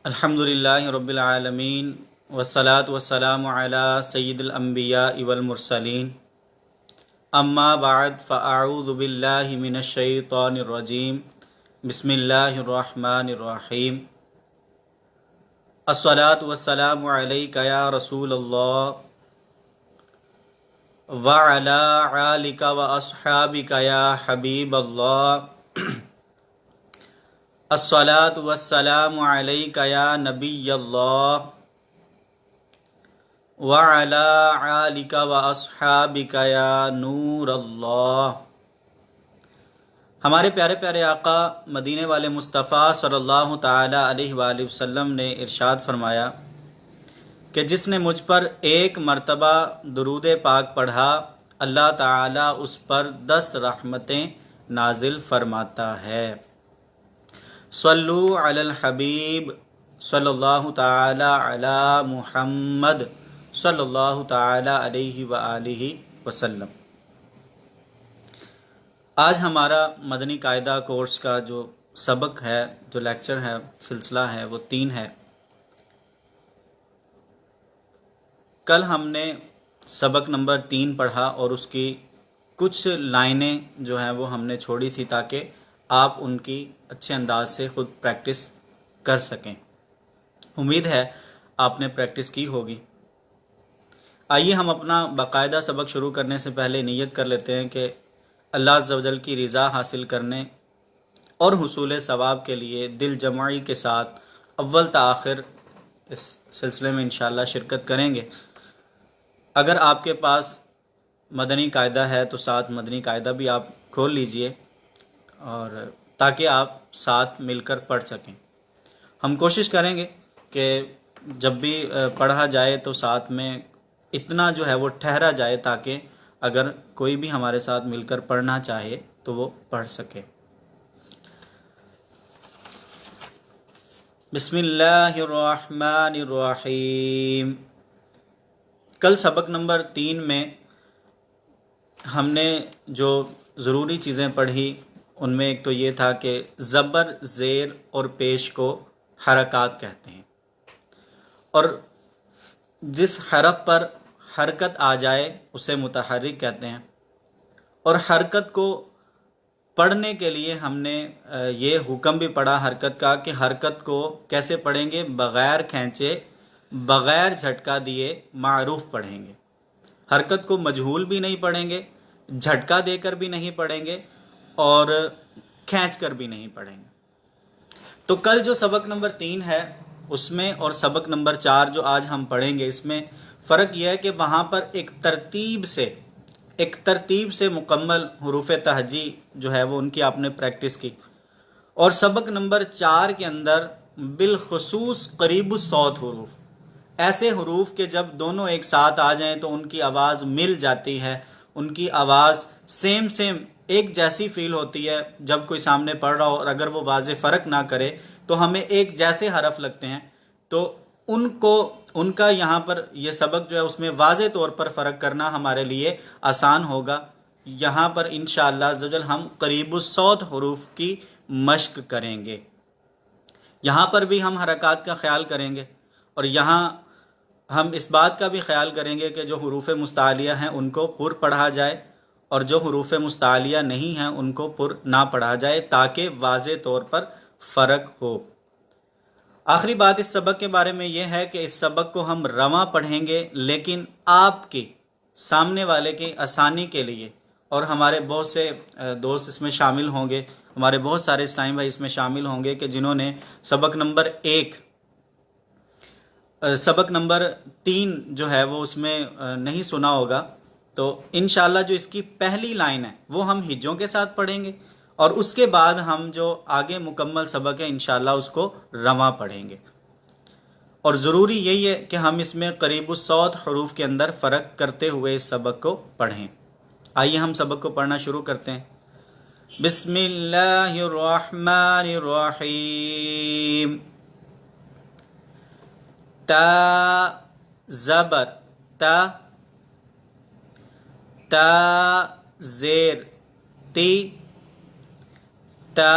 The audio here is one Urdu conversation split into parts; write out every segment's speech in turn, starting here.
الحمدللہ رب العالمین والصلاة والسلام علی سید الانبیاء والمرسلین اما بعد فاعوذ باللہ من الشیطان الرجیم بسم اللہ الرحمن الرحیم الصلاة والسلام علیک یا رسول اللہ وعلی آلک واصحابک یا حبیب اللہ الصلاة والسلام علیک یا نبی اللہ وعلی آلک واصحابک یا نور اللہ۔ ہمارے پیارے پیارے آقا مدینے والے مصطفیٰ صلی اللہ تعالی علیہ وآلہ وسلم نے ارشاد فرمایا کہ جس نے مجھ پر ایک مرتبہ درود پاک پڑھا اللہ تعالی اس پر 10 رحمتیں نازل فرماتا ہے۔ صلو علی الحبیب صلی اللہ تعالی علی محمد صلی اللہ تعالی علیہ وآلہ وسلم۔ آج ہمارا مدنی قاعدہ کورس کا جو سبق ہے، جو لیکچر ہے، سلسلہ ہے، وہ 3 ہے۔ کل ہم نے سبق نمبر 3 پڑھا اور اس کی کچھ لائنیں جو ہیں وہ ہم نے چھوڑی تھی تاکہ آپ ان کی اچھے انداز سے خود پریکٹس کر سکیں۔ امید ہے آپ نے پریکٹس کی ہوگی۔ آئیے ہم اپنا باقاعدہ سبق شروع کرنے سے پہلے نیت کر لیتے ہیں کہ اللہ عز و جل کی رضا حاصل کرنے اور حصول ثواب کے لیے دل جمعی کے ساتھ اول تا آخر اس سلسلے میں انشاءاللہ شرکت کریں گے۔ اگر آپ کے پاس مدنی قاعدہ ہے تو ساتھ مدنی قاعدہ بھی آپ کھول لیجئے اور تاکہ آپ ساتھ مل کر پڑھ سکیں۔ ہم کوشش کریں گے کہ جب بھی پڑھا جائے تو ساتھ میں اتنا جو ہے وہ ٹھہرا جائے تاکہ اگر کوئی بھی ہمارے ساتھ مل کر پڑھنا چاہے تو وہ پڑھ سکے۔ بسم اللہ الرحمن الرحیم۔ کل سبق نمبر 3 میں ہم نے جو ضروری چیزیں پڑھی ان میں ایک تو یہ تھا کہ زبر، زیر اور پیش کو حرکات کہتے ہیں، اور جس حرف پر حرکت آ جائے اسے متحرک کہتے ہیں۔ اور حرکت کو پڑھنے کے لیے ہم نے یہ حکم بھی پڑھا حرکت کا کہ حرکت کو کیسے پڑھیں گے؟ بغیر کھینچے، بغیر جھٹکا دیے معروف پڑھیں گے۔ حرکت کو مجہول بھی نہیں پڑھیں گے، جھٹکا دے کر بھی نہیں پڑھیں گے اور کھینچ کر بھی نہیں پڑھیں گے۔ تو کل جو سبق نمبر 3 ہے اس میں اور سبق نمبر 4 جو آج ہم پڑھیں گے اس میں فرق یہ ہے کہ وہاں پر ایک ترتیب سے مکمل حروف تہجی جو ہے وہ ان کی آپ نے پریکٹس کی، اور سبق نمبر 4 کے اندر بالخصوص قریب الصوت حروف، ایسے حروف کہ جب دونوں ایک ساتھ آ جائیں تو ان کی آواز مل جاتی ہے، ان کی آواز سیم ایک جیسی فیل ہوتی ہے جب کوئی سامنے پڑھ رہا ہو، اور اگر وہ واضح فرق نہ کرے تو ہمیں ایک جیسے حرف لگتے ہیں، تو ان کا یہاں پر یہ سبق جو ہے اس میں واضح طور پر فرق کرنا ہمارے لیے آسان ہوگا۔ یہاں پر انشاءاللہ عز و جل ہم قریب الصوت حروف کی مشق کریں گے۔ یہاں پر بھی ہم حرکات کا خیال کریں گے، اور یہاں ہم اس بات کا بھی خیال کریں گے کہ جو حروف مستعلیہ ہیں ان کو پر پڑھا جائے اور جو حروف مستعلیہ نہیں ہیں ان کو پر نہ پڑھا جائے تاکہ واضح طور پر فرق ہو۔ آخری بات اس سبق کے بارے میں یہ ہے کہ اس سبق کو ہم رواں پڑھیں گے، لیکن آپ کی سامنے والے کی آسانی کے لیے، اور ہمارے بہت سے دوست اس میں شامل ہوں گے، ہمارے بہت سارے اسلام بھائی اس میں شامل ہوں گے کہ جنہوں نے سبق نمبر 3 جو ہے وہ اس میں نہیں سنا ہوگا، تو انشاءاللہ جو اس کی پہلی لائن ہے وہ ہم ہجوں کے ساتھ پڑھیں گے، اور اس کے بعد ہم جو آگے مکمل سبق ہے انشاءاللہ اس کو رواں پڑھیں گے۔ اور ضروری یہی ہے کہ ہم اس میں قریب الصوت حروف کے اندر فرق کرتے ہوئے اس سبق کو پڑھیں۔ آئیے ہم سبق کو پڑھنا شروع کرتے ہیں۔ بسم اللہ الرحمن الرحیم۔ تا زبر تا، تا زیر تی، تا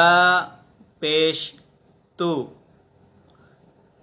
پیش تو،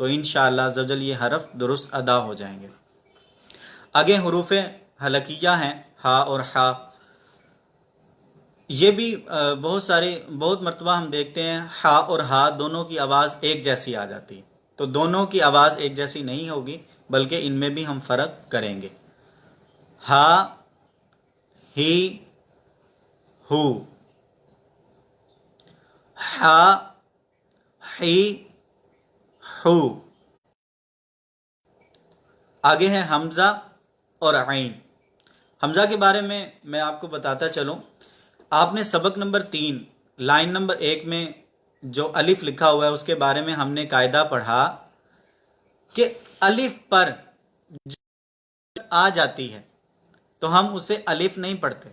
تو انشاءاللہ عز و جل یہ حرف درست ادا ہو جائیں گے۔ آگے حروف حلقیہ ہیں ہا اور حا، یہ بھی بہت مرتبہ ہم دیکھتے ہیں ہا اور ہا دونوں کی آواز ایک جیسی آ جاتی ہے، تو دونوں کی آواز ایک جیسی نہیں ہوگی بلکہ ان میں بھی ہم فرق کریں گے۔ ہا، ہی، ہو، ہا، ہی، ہو۔ آگے ہے حمزہ اور عین۔ حمزہ کے بارے میں آپ کو بتاتا چلوں، آپ نے سبق نمبر 3 لائن نمبر 1 میں جو الف لکھا ہوا ہے اس کے بارے میں ہم نے قاعدہ پڑھا کہ الف پر جب آ جاتی ہے تو ہم اسے الف نہیں پڑھتے،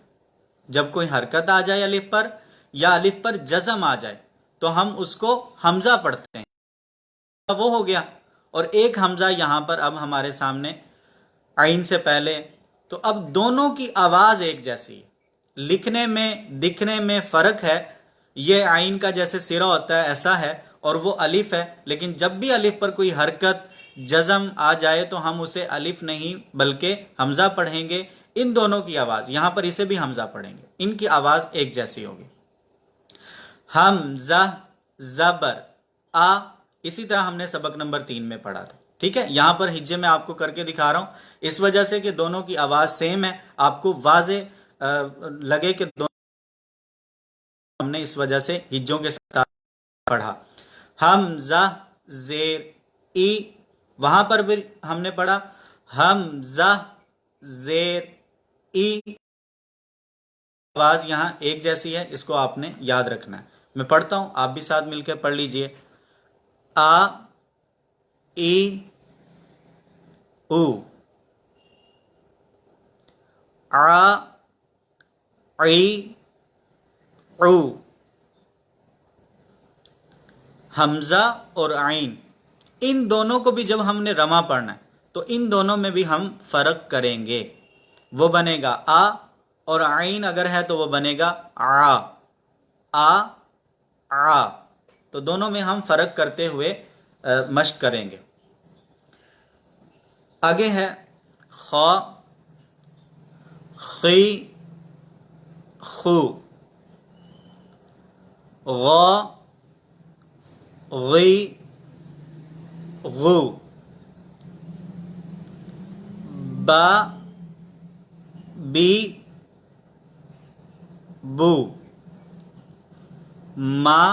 جب کوئی حرکت آ جائے الف پر یا الف پر جزم آ جائے تو ہم اس کو حمزہ پڑھتے ہیں، وہ ہو گیا۔ اور ایک حمزہ یہاں پر اب ہمارے سامنے عین سے پہلے، تو اب دونوں کی آواز ایک جیسی ہے، لکھنے میں دکھنے میں فرق ہے، یہ عین کا جیسے سرا ہوتا ہے ایسا ہے اور وہ الف ہے، لیکن جب بھی الف پر کوئی حرکت جزم آ جائے تو ہم اسے الف نہیں بلکہ حمزہ پڑھیں گے۔ ان دونوں کی آواز، یہاں پر اسے بھی حمزہ پڑھیں گے، ان کی آواز ایک جیسی ہوگی۔ حمزہ، زبر، آ، اسی طرح ہم نے سبق نمبر 3 میں پڑھا تھا، ٹھیک ہے۔ یہاں پر ہجے میں آپ کو کر کے دکھا رہا ہوں اس وجہ سے کہ دونوں کی آواز سیم ہے، آپ کو واضح لگے کہ دونوں ہم نے اس وجہ سے ہجوں کے ساتھ پڑھا۔ حمزہ، زیر، ای، وہاں پر بھی ہم نے پڑھا حمزہ، زیر، ای، آواز یہاں ایک جیسی ہے، اس کو آپ نے یاد رکھنا ہے۔ میں پڑھتا ہوں، آپ بھی ساتھ مل کے پڑھ لیجئے۔ آ، ای، او، آ، ای، او۔ حمزہ اور عین، ان دونوں کو بھی جب ہم نے رواں پڑھنا ہے تو ان دونوں میں بھی ہم فرق کریں گے، وہ بنے گا آ، اور عین اگر ہے تو وہ بنے گا آ، آ، آ۔ تو دونوں میں ہم فرق کرتے ہوئے مشق کریں گے۔ آگے ہے خا، خی، خو، غا، غی، غو، با، بی، بو، ما،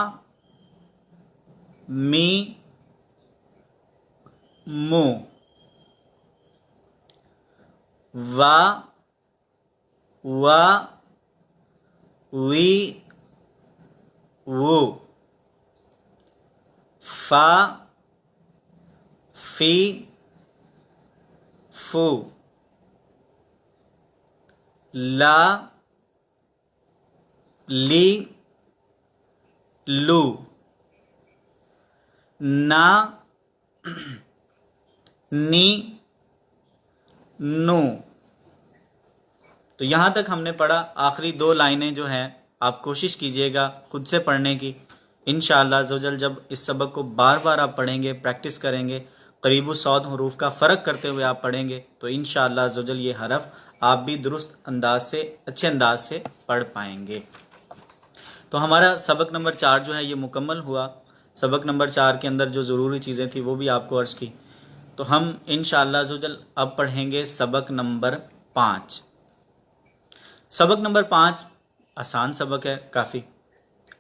می، مو، وا، وا، وی، وو، فا، فی، فو، لا، لی، لو، نا، نی، نو۔ تو یہاں تک ہم نے پڑھا، آخری 2 لائنیں جو ہیں آپ کوشش کیجئے گا خود سے پڑھنے کی، انشاءاللہ عزوجل جب اس سبق کو بار بار آپ پڑھیں گے، پریکٹس کریں گے، قریب الصوت حروف کا فرق کرتے ہوئے آپ پڑھیں گے تو انشاءاللہ عزوجل یہ حرف آپ بھی درست انداز سے، اچھے انداز سے پڑھ پائیں گے۔ تو ہمارا سبق نمبر 4 جو ہے یہ مکمل ہوا۔ سبق نمبر 4 کے اندر جو ضروری چیزیں تھیں وہ بھی آپ کو عرض کی، تو ہم انشاءاللہ عزوجل اب پڑھیں گے سبق نمبر 5۔ سبق نمبر 5 آسان سبق ہے کافی،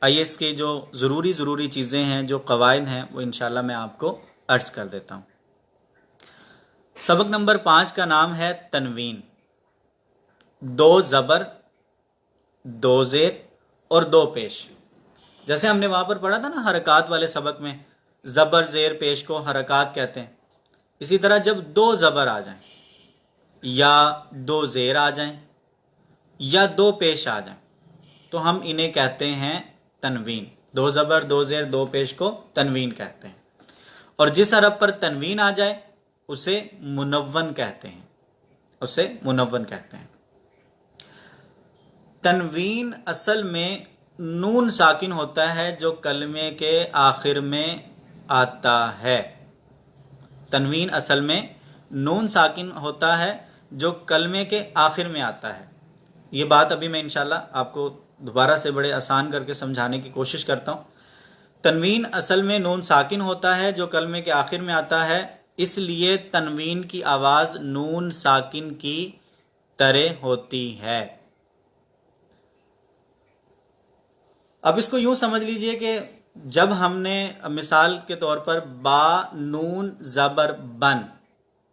آئیے اس کے جو ضروری چیزیں ہیں، جو قواعد ہیں، وہ انشاءاللہ میں آپ کو عرض کر دیتا ہوں۔ سبق نمبر 5 کا نام ہے تنوین، 2 زبر، 2 زیر اور 2 پیش۔ جیسے ہم نے وہاں پر پڑھا تھا نا حرکات والے سبق میں، زبر زیر پیش کو حرکات کہتے ہیں، اسی طرح جب 2 زبر آ جائیں یا 2 زیر آ جائیں یا 2 پیش آ جائیں تو ہم انہیں کہتے ہیں تنوین۔ 2 زبر، 2 زیر، 2 پیش کو تنوین کہتے ہیں، اور جس حرف پر تنوین آ جائے اسے منون کہتے ہیں، اسے منون کہتے ہیں۔ تنوین اصل میں نون ساکن ہوتا ہے جو کلمے کے آخر میں آتا ہے، تنوین اصل میں نون ساکن ہوتا ہے جو کلمے کے آخر میں آتا ہے. یہ بات ابھی میں انشاءاللہ آپ کو دوبارہ سے بڑے آسان کر کے سمجھانے کی کوشش کرتا ہوں. تنوین اصل میں نون ساکن ہوتا ہے جو کلمے کے آخر میں آتا ہے، اس لیے تنوین کی آواز نون ساکن کی طرح ہوتی ہے. اب اس کو یوں سمجھ لیجئے کہ جب ہم نے مثال کے طور پر با نون زبر بن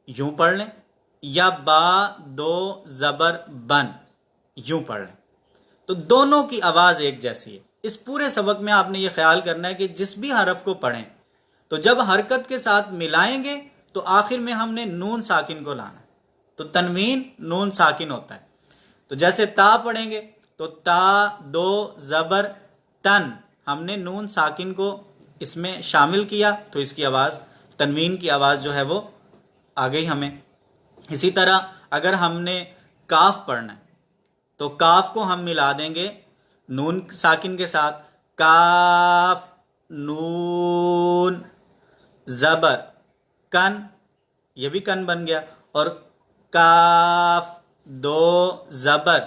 یوں پڑھ لیں یا با دو زبر بن یوں پڑھ لیں تو دونوں کی آواز ایک جیسی ہے. اس پورے سبق میں آپ نے یہ خیال کرنا ہے کہ جس بھی حرف کو پڑھیں تو جب حرکت کے ساتھ ملائیں گے تو آخر میں ہم نے نون ساکن کو لانا ہے. تو تنوین نون ساکن ہوتا ہے. تو جیسے تا پڑھیں گے تو تا دو زبر تن، ہم نے نون ساکن کو اس میں شامل کیا تو اس کی آواز تنوین کی آواز جو ہے وہ آ گئی ہمیں. اسی طرح اگر ہم نے کاف پڑھنا ہے تو کاف کو ہم ملا دیں گے نون ساکن کے ساتھ، کاف نون زبر کن، یہ بھی کن بن گیا، اور کاف دو زبر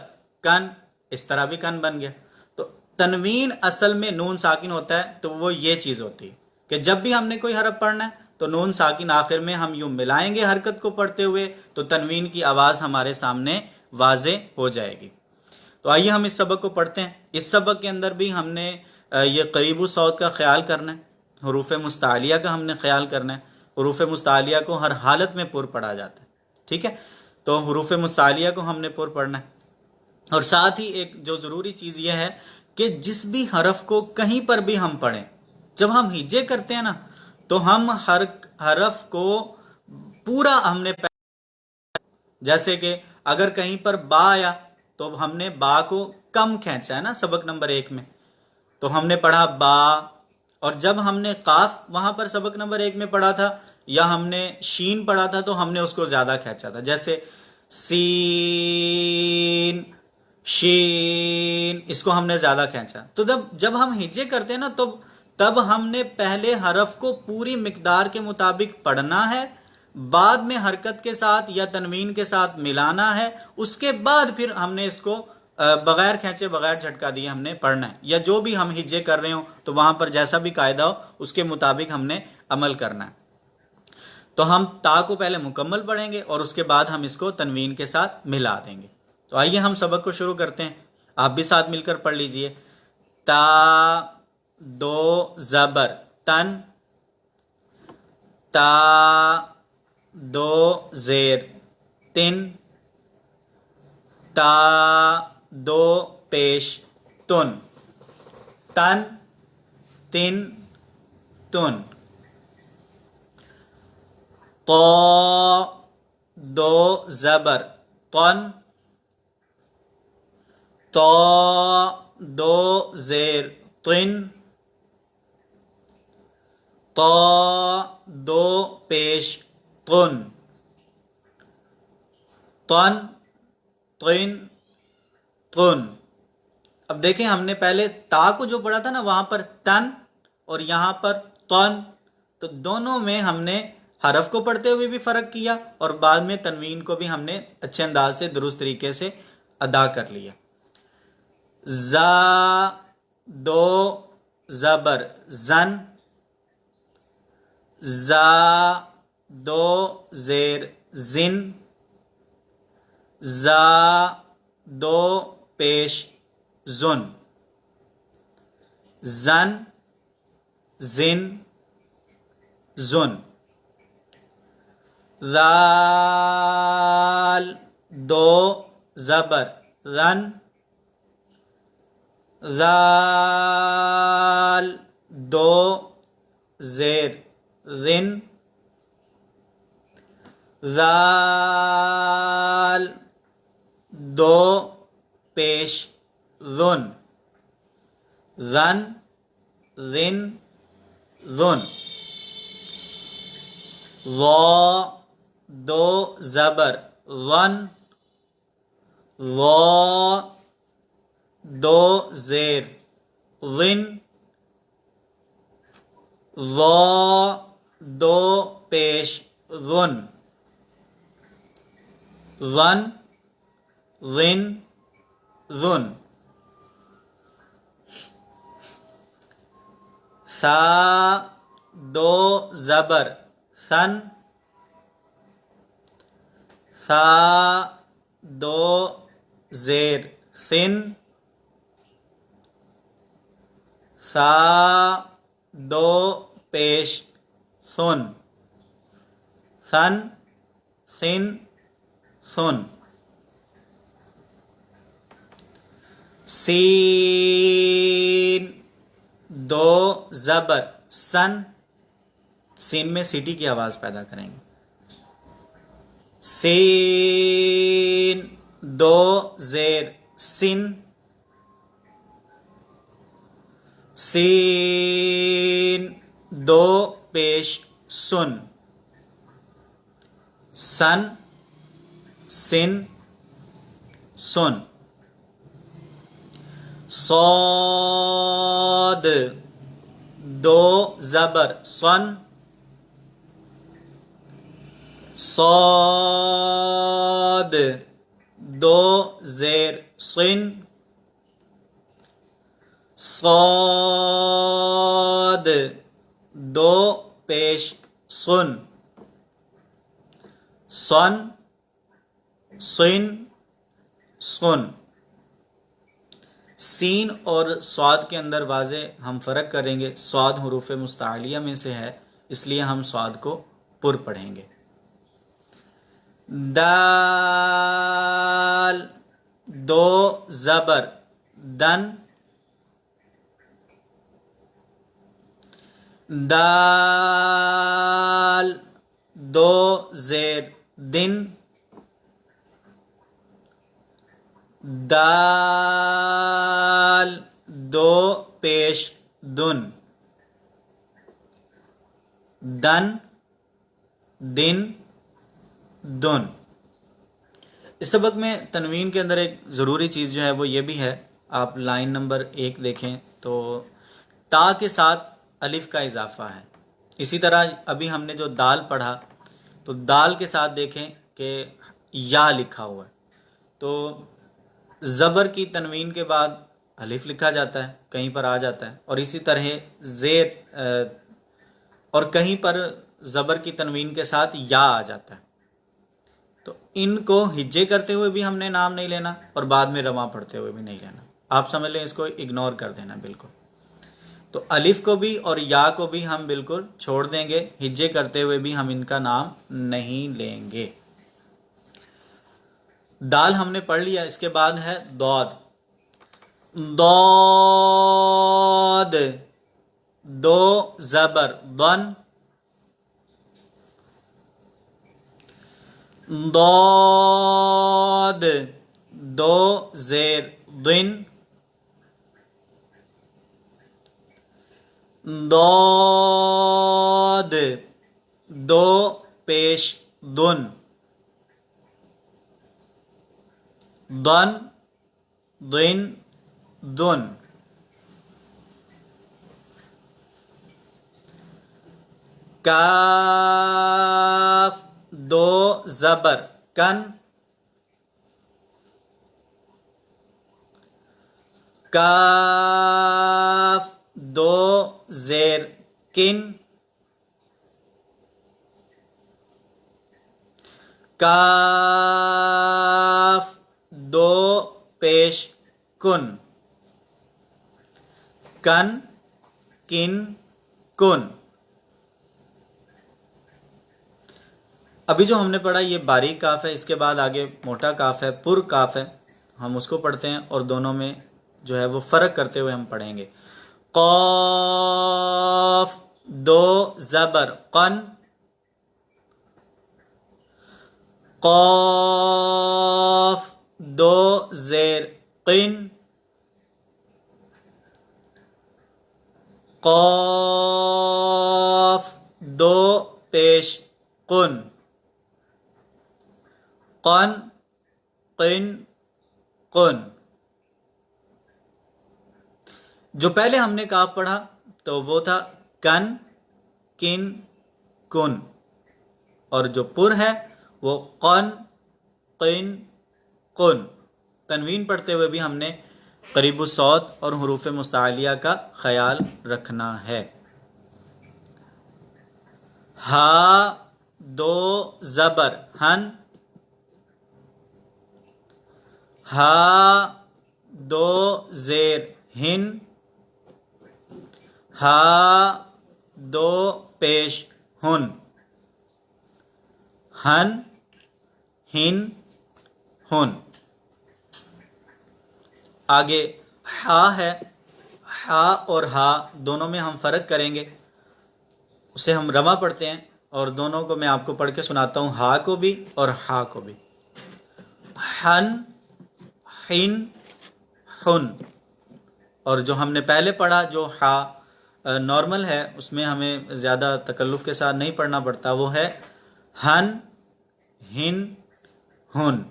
کن، اس طرح بھی کن بن گیا. تو تنوین اصل میں نون ساکن ہوتا ہے تو وہ یہ چیز ہوتی ہے کہ جب بھی ہم نے کوئی حرف پڑھنا ہے تو نون ساکن آخر میں ہم یوں ملائیں گے حرکت کو پڑھتے ہوئے تو تنوین کی آواز ہمارے سامنے واضح ہو جائے گی. تو آئیے ہم اس سبق کو پڑھتے ہیں. اس سبق کے اندر بھی ہم نے یہ قریب الصوت کا خیال کرنا ہے، حروف مستعلیہ کا ہم نے خیال کرنا ہے. حروف مستعلیہ کو ہر حالت میں پر پڑھا جاتا ہے، ٹھیک ہے؟ تو حروف مستعلیہ کو ہم نے پر پڑھنا ہے. اور ساتھ ہی ایک جو ضروری چیز یہ ہے کہ جس بھی حرف کو کہیں پر بھی ہم پڑھیں، جب ہم ہجے کرتے ہیں نا تو ہم ہر حرف کو پورا ہم نے جیسے کہ اگر کہیں پر با آیا تو ہم نے با کو کم کھینچا ہے نا سبق نمبر 1 میں، تو ہم نے پڑھا با. اور جب ہم نے قاف وہاں پر سبق نمبر 1 میں پڑھا تھا یا ہم نے شین پڑھا تھا تو ہم نے اس کو زیادہ کھینچا تھا، جیسے سین شین، اس کو ہم نے زیادہ کھینچا. تو جب ہم ہجے کرتے ہیں نا تب ہم نے پہلے حرف کو پوری مقدار کے مطابق پڑھنا ہے، بعد میں حرکت کے ساتھ یا تنوین کے ساتھ ملانا ہے، اس کے بعد پھر ہم نے اس کو بغیر کھینچے بغیر جھٹکا دیے ہم نے پڑھنا ہے. یا جو بھی ہم ہجے کر رہے ہوں تو وہاں پر جیسا بھی قاعدہ ہو اس کے مطابق ہم نے عمل کرنا ہے. تو ہم تا کو پہلے مکمل پڑھیں گے اور اس کے بعد ہم اس کو تنوین کے ساتھ ملا دیں گے. تو آئیے ہم سبق کو شروع کرتے ہیں. آپ بھی ساتھ مل کر پڑھ لیجئے. تا دو زبر تن، تا دو زیر تن، تا دو پیش تن، تن تن تن. تو دو زبر تن، تو دو زیر تن، تو دو پیش تن، تن تن تن. اب دیکھیں ہم نے پہلے تا کو جو پڑھا تھا نا وہاں پر تن اور یہاں پر تن، تو دونوں میں ہم نے حرف کو پڑھتے ہوئے بھی فرق کیا اور بعد میں تنوین کو بھی ہم نے اچھے انداز سے درست طریقے سے ادا کر لیا. زا دو زبر زن، زا دو زیر زن، زا دو پیش زن، زن زن زن. ذال دو زبر رن، ذال دو زیر رن، ذال دو پیش رن، رن رن رن. وا دو زبر ون، وا دو زیر ون، وا دو پیش ظن ظن ظن ظن سا دو زبر سن سا دو زیر سن سا دو پیش سن سن سن سن سین دو زبر سن سین میں سیٹی کی آواز پیدا کریں گے سین دو زیر سن سین دو پیش سن سن سن سن صاد دو زبر سن صاد دو زیر سن صاد دو پیش سن سن سن سن سین اور صاد کے اندر واضح ہم فرق کریں گے. صاد حروف مستعلیہ میں سے ہے اس لیے ہم صاد کو پر پڑھیں گے. دال دو زبر دن دال دو زیر دن دال دو پیش دن دن دن دن. اس سبق میں تنوین کے اندر ایک ضروری چیز جو ہے وہ یہ بھی ہے. آپ لائن نمبر 1 دیکھیں تو تا کے ساتھ الف کا اضافہ ہے. اسی طرح ابھی ہم نے جو دال پڑھا تو دال کے ساتھ دیکھیں کہ یا لکھا ہوا ہے تو زبر کی تنوین کے بعد الف لکھا جاتا ہے کہیں پر آ جاتا ہے اور اسی طرح زیر اور کہیں پر زبر کی تنوین کے ساتھ یا آ جاتا ہے. تو ان کو ہجے کرتے ہوئے بھی ہم نے نام نہیں لینا اور بعد میں رواں پڑھتے ہوئے بھی نہیں لینا. آپ سمجھ لیں اس کو اگنور کر دینا بالکل. تو الف کو بھی اور یا کو بھی ہم بالکل چھوڑ دیں گے. ہجے کرتے ہوئے بھی ہم ان کا نام نہیں لیں گے. دال ہم نے پڑھ لیا. اس کے بعد ہے ضاد. ضاد دو زبر ضن ضاد دو زیر ضن ضاد دو پیش دن ضن ضن دن. کاف دو زبر کن کاف دو زیر کن کاف دو پیش کن کن کن کن. ابھی جو ہم نے پڑھا یہ باریک کاف ہے. اس کے بعد آگے موٹا کاف ہے پر کاف ہے. ہم اس کو پڑھتے ہیں اور دونوں میں جو ہے وہ فرق کرتے ہوئے ہم پڑھیں گے. قاف دو زبر قن قاف دو زیر قن قاف دو پیش قن قن قن قن. جو پہلے ہم نے کاف پڑھا تو وہ تھا کن کن کن اور جو پر ہے وہ قن قن قن. تنوین پڑھتے ہوئے بھی ہم نے قریب الصوت اور حروف مستعلیہ کا خیال رکھنا ہے. ہا دو زبر ہن، ہا دو زیر ہن، ہا دو پیش ہن، ہن ہن ہن. آگے ہا ہے، ہا اور ہا دونوں میں ہم فرق کریں گے. اسے ہم رواں پڑھتے ہیں اور دونوں کو میں آپ کو پڑھ کے سناتا ہوں، ہا کو بھی اور ہا کو بھی. ہن ہن ہن. اور جو ہم نے پہلے پڑھا جو ہا نارمل ہے اس میں ہمیں زیادہ تکلف کے ساتھ نہیں پڑھنا پڑتا، وہ ہے ہن ہن ہن.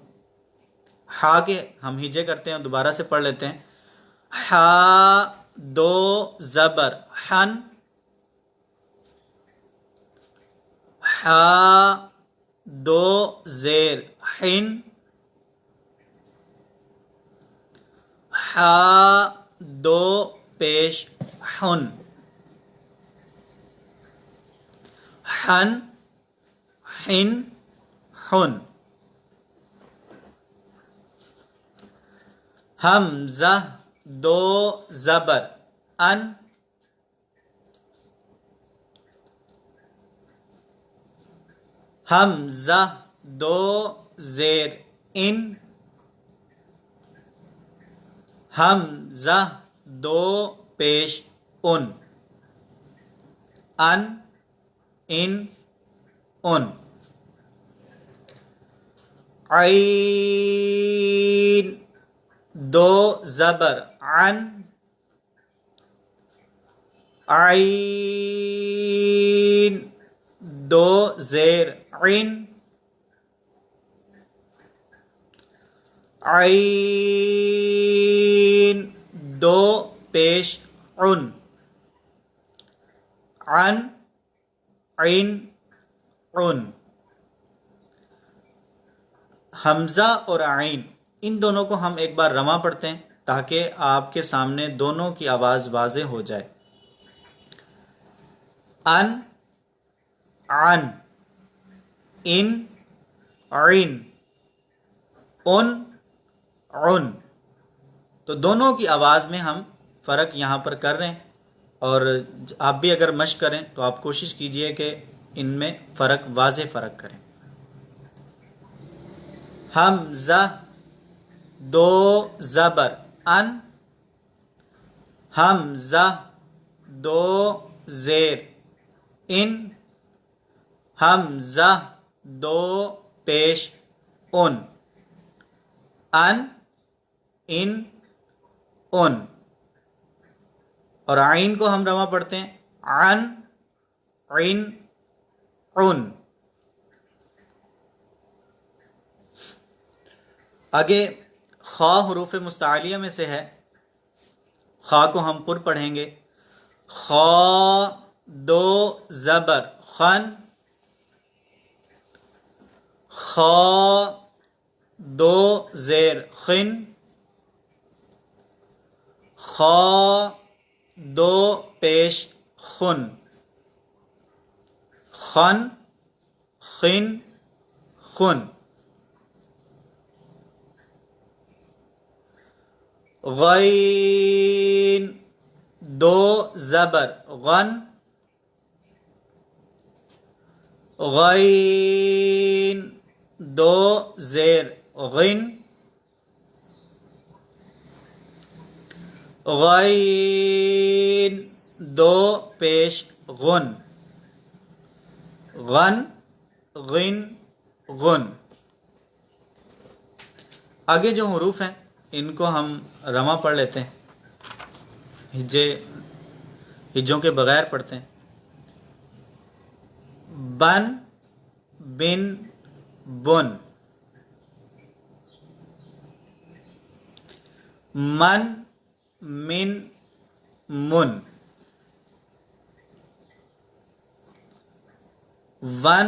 ہا کے ہم ہجے کرتے ہیں، دوبارہ سے پڑھ لیتے ہیں. ہا دو زبر ہن، ہا دو زیر ہن، ہا دو پیش ہن، ہن ہن ہن. حمزہ دو زبر ان، حمزہ دو زیر ان، حمزہ دو پیش ان، ان ان. عین دو زبر عن، عین دو زیر عین، عین دو پیش عن، عن عین عن. حمزہ اور عین ان دونوں کو ہم ایک بار رواں پڑھتے ہیں تاکہ آپ کے سامنے دونوں کی آواز واضح ہو جائے. ان عن، ان عین، ان عن. تو دونوں کی آواز میں ہم فرق یہاں پر کر رہے ہیں، اور آپ بھی اگر مشق کریں تو آپ کوشش کیجئے کہ ان میں فرق واضح فرق کریں. حمزہ دو زبر ان، حمزہ دو زیر ان، حمزہ دو پیش ان، ان ان. اور عین کو ہم رواں پڑھتے ہیں عن عین عن. آگے خا حروف مستعلیہ میں سے ہے، خا کو ہم پر پڑھیں گے. خا دو زبر خن، خا دو زیر خن، خا دو پیش خن، خن خن خن. غین دو زبر غن، غین دو زیر غن، غین دو پیش غن، غن غن غن. آگے جو حروف ہیں ان کو ہم رواں پڑھ لیتے ہیں، ہجوں کے بغیر پڑھتے ہیں. بن بن بن، من من من، ون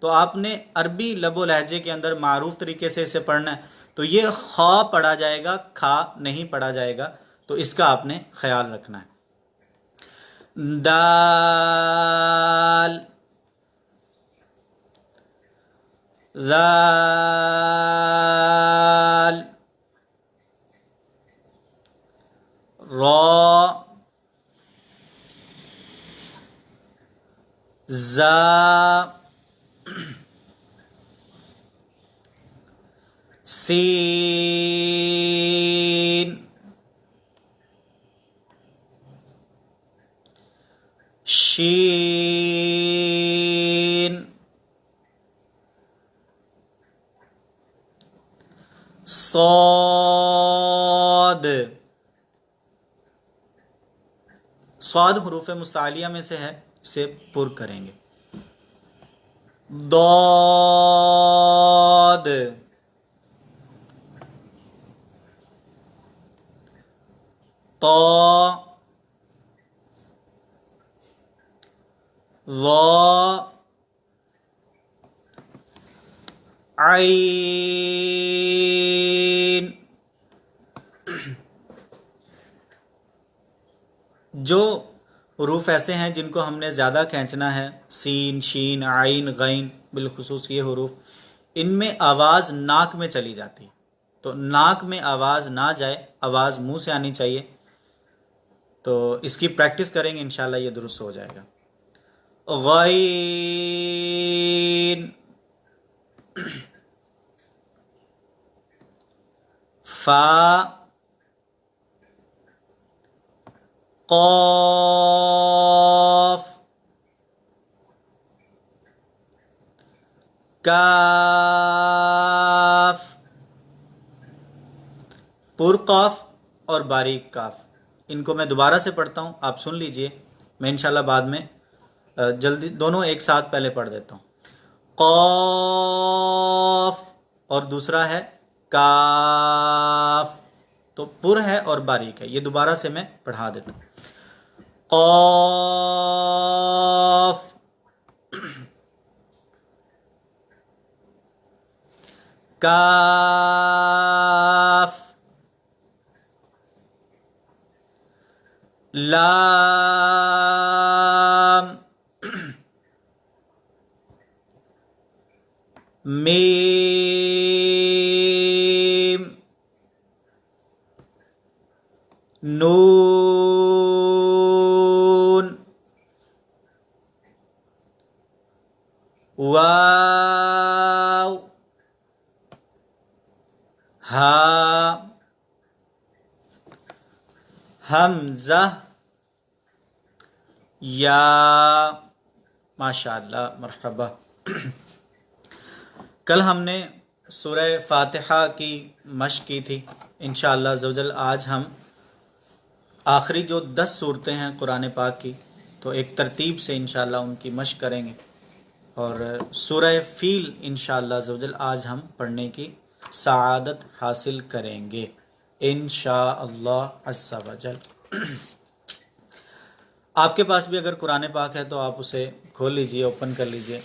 تو آپ نے عربی لب و لہجے کے اندر معروف طریقے سے اسے پڑھنا ہے، تو یہ خا پڑھا جائے گا، کھا نہیں پڑھا جائے گا، تو اس کا آپ نے خیال رکھنا ہے۔ دال، ذال، را، زا، سین، شین، صاد۔ صاد حروف مستعلیہ میں سے ہے، اسے پر کریں گے۔ ضاد، طا، ظا، عین۔ جو حروف ایسے ہیں جن کو ہم نے زیادہ کھینچنا ہے، سین، شین، عین، غین، بالخصوص یہ حروف، ان میں آواز ناک میں چلی جاتی ہے، تو ناک میں آواز نہ جائے، آواز منہ سے آنی چاہیے، تو اس کی پریکٹس کریں گے انشاءاللہ یہ درست ہو جائے گا۔ غین، فا، قاف، کاف، پر قاف اور باریک کاف، ان کو میں دوبارہ سے پڑھتا ہوں، آپ سن لیجئے، میں انشاءاللہ بعد میں جلدی دونوں ایک ساتھ پہلے پڑھ دیتا ہوں۔ قاف اور دوسرا ہے کاف، تو پر ہے اور باریک ہے، یہ دوبارہ سے میں پڑھا دیتا ہوں۔ قاف، کاف، لام، میم، نون، واو، ہا، حمزہ، یا۔ ماشاءاللہ، مرحبا۔ کل ہم نے سورہ فاتحہ کی مشق کی تھی، انشاءاللہ عزوجل آج ہم آخری جو 10 صورتیں ہیں قرآن پاک کی، تو ایک ترتیب سے انشاءاللہ ان کی مشق کریں گے، اور سورہ فیل انشاءاللہ عزوجل آج ہم پڑھنے کی سعادت حاصل کریں گے انشاءاللہ عز و جل۔ آپ کے پاس بھی اگر قرآن پاک ہے تو آپ اسے کھول لیجئے، اوپن کر لیجئے۔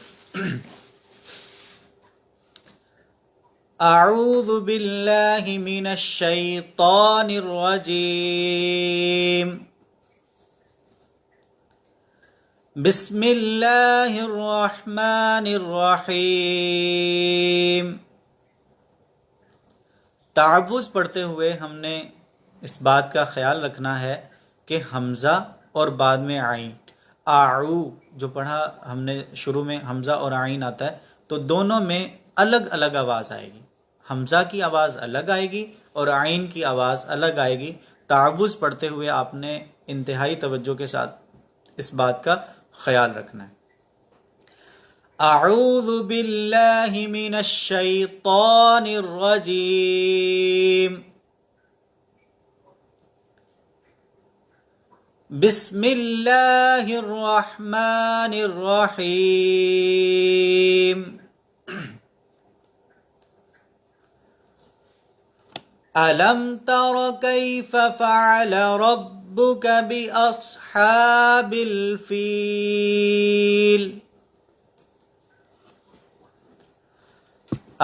اعوذ باللہ من الشیطان الرجیم، بسم اللہ الرحمن الرحیم۔ تعوذ پڑھتے ہوئے ہم نے اس بات کا خیال رکھنا ہے کہ حمزہ اور بعد میں عین، اعو جو پڑھا ہم نے شروع میں حمزہ اور عین آتا ہے، تو دونوں میں الگ الگ آواز آئے گی، حمزہ کی آواز الگ آئے گی اور عین کی آواز الگ آئے گی۔ تعوذ پڑھتے ہوئے آپ نے انتہائی توجہ کے ساتھ اس بات کا خیال رکھنا ہے۔ اعوذ باللہ من الشیطان الرجیم، بسم اللہ الرحمن الرحیم۔ أَلَمْ تَرَ كَيْفَ فَعَلَ رَبُّكَ بِأَصْحَابِ الْفِيلِ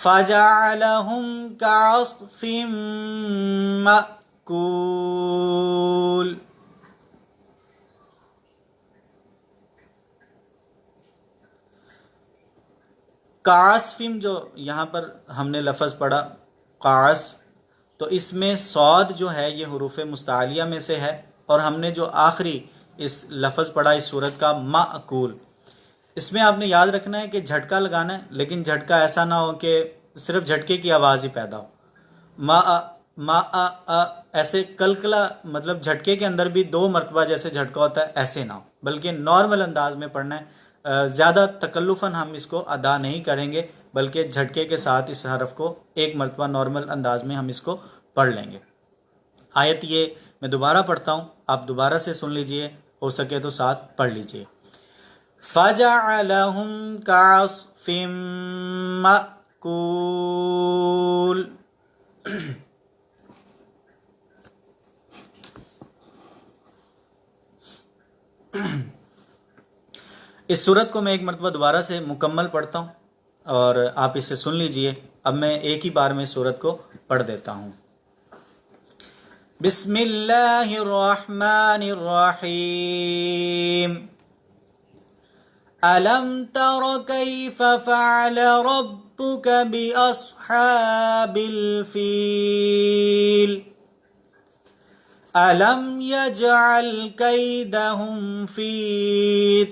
فجعلهم كعصف مأكول. قاصفم جو یہاں پر ہم نے لفظ پڑھا قاصف، تو اس میں صاد جو ہے یہ حروف مستعلیہ میں سے ہے، اور ہم نے جو آخری اس لفظ پڑھا اس صورت کا مأکول، اس میں آپ نے یاد رکھنا ہے کہ جھٹکا لگانا ہے، لیکن جھٹکا ایسا نہ ہو کہ صرف جھٹکے کی آواز ہی پیدا ہو. ما ایسے کلکلا، مطلب جھٹکے کے اندر بھی 2 مرتبہ جیسے جھٹکا ہوتا ہے ایسے نہ ہو، بلکہ نارمل انداز میں پڑھنا ہے. زیادہ تکلفاً ہم اس کو ادا نہیں کریں گے، بلکہ جھٹکے کے ساتھ اس حرف کو 1 مرتبہ نارمل انداز میں ہم اس کو پڑھ لیں گے. آیت یہ میں دوبارہ پڑھتا ہوں، آپ دوبارہ سے سن لیجئے، ہو سکے تو ساتھ پڑھ لیجئے. فَجَعَلَهُمْ كَعَصْفٍ مَأْكُولٍ. اس صورت کو میں 1 مرتبہ دوبارہ سے مکمل پڑھتا ہوں اور آپ اسے سن لیجئے. اب میں ایک ہی بار میں اس صورت کو پڑھ دیتا ہوں. بسم اللہ الرحمن الرحیم. أَلَمْ تَرَ كَيْفَ فَعَلَ رَبُّكَ بِأَصْحَابِ الْفِيلِ أَلَمْ يَجْعَلْ كَيْدَهُمْ فِي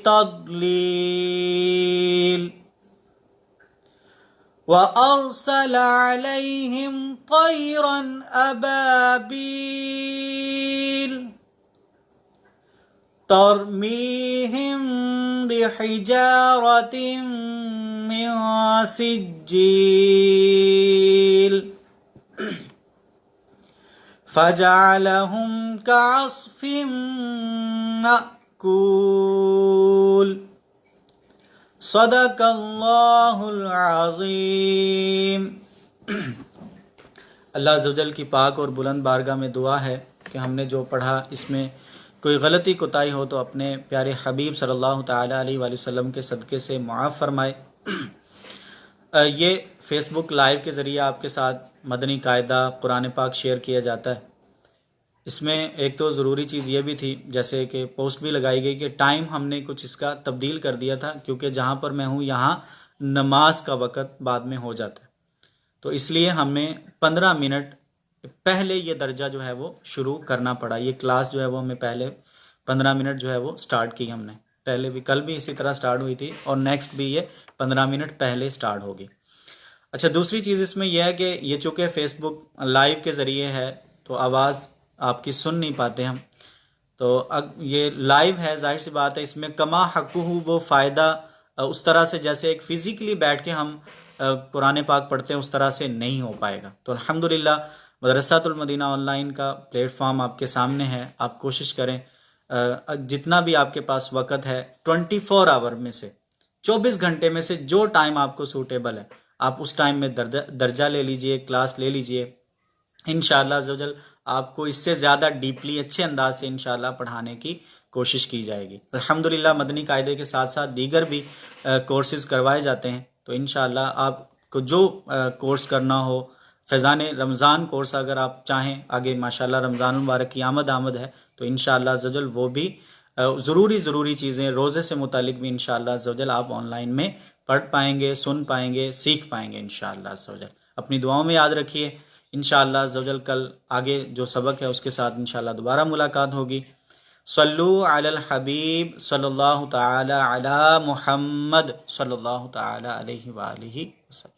تَضْلِيلٍ وَأَرْسَلَ عَلَيْهِمْ طَيْرًا أَبَابِيلَ تَرْمِيهِمْ بِحِجَارَةٍ مِّن سِجِّيلٍ فَجَعَلَهُمْ كَعَصْفٍ مَأْكُولٍ. صدق اللہ العظیم. اللہ عز و جل کی پاک اور بلند بارگاہ میں دعا ہے کہ ہم نے جو پڑھا اس میں کوئی غلطی کوتاہی ہو تو اپنے پیارے حبیب صلی اللہ تعالیٰ علیہ وآلہ وسلم کے صدقے سے معاف فرمائے. یہ فیس بک لائیو کے ذریعے آپ کے ساتھ مدنی قاعدہ قرآن پاک شیئر کیا جاتا ہے. اس میں ایک تو ضروری چیز یہ بھی تھی، جیسے کہ پوسٹ بھی لگائی گئی، کہ ٹائم ہم نے کچھ اس کا تبدیل کر دیا تھا، کیونکہ جہاں پر میں ہوں یہاں نماز کا وقت بعد میں ہو جاتا ہے، تو اس لیے ہمیں 15 منٹ پہلے یہ درجہ جو ہے وہ شروع کرنا پڑا. یہ کلاس جو ہے وہ ہمیں پہلے 15 منٹ جو ہے وہ سٹارٹ کی ہم نے. پہلے بھی کل بھی اسی طرح سٹارٹ ہوئی تھی، اور نیکسٹ بھی یہ 15 منٹ پہلے سٹارٹ ہوگی. اچھا، دوسری چیز اس میں یہ ہے کہ یہ چونکہ فیس بک لائیو کے ذریعے ہے تو آواز آپ کی سن نہیں پاتے ہم، تو یہ لائیو ہے، ظاہر سی بات ہے اس میں کما حقہ وہ فائدہ اس طرح سے جیسے ایک فزیکلی بیٹھ کے ہم قرآن پاک پڑھتے ہیں اس طرح سے نہیں ہو پائے گا. تو الحمدللہ مدرسۃ المدینہ آن لائن کا پلیٹ فارم آپ کے سامنے ہے. آپ کوشش کریں جتنا بھی آپ کے پاس وقت ہے 24 آور میں سے 24 گھنٹے میں سے جو ٹائم آپ کو سوٹیبل ہے آپ اس ٹائم میں درجہ لے لیجئے، کلاس لے لیجئے. انشاءاللہ عزوجل آپ کو اس سے زیادہ ڈیپلی اچھے انداز سے انشاءاللہ پڑھانے کی کوشش کی جائے گی. الحمدللہ مدنی قاعدے کے ساتھ ساتھ دیگر بھی کورسز کروائے جاتے ہیں. تو انشاءاللہ آپ کو جو کورس کرنا ہو، فیضان رمضان کورس اگر آپ چاہیں آگے، ماشاءاللہ رمضان المبارک کی آمد ہے، تو انشاءاللہ عزوجل وہ بھی ضروری چیزیں روزے سے متعلق بھی انشاءاللہ عزوجل آپ آن لائن میں پڑھ پائیں گے، سن پائیں گے، سیکھ پائیں گے انشاءاللہ عزوجل. اپنی دعاؤں میں یاد رکھیے. انشاءاللہ عزوجل کل آگے جو سبق ہے اس کے ساتھ انشاءاللہ دوبارہ ملاقات ہوگی. صلو علی الحبیب صلی اللہ تعالی علی محمد صلی اللہ تعالی علیہ وآلہ وسلم.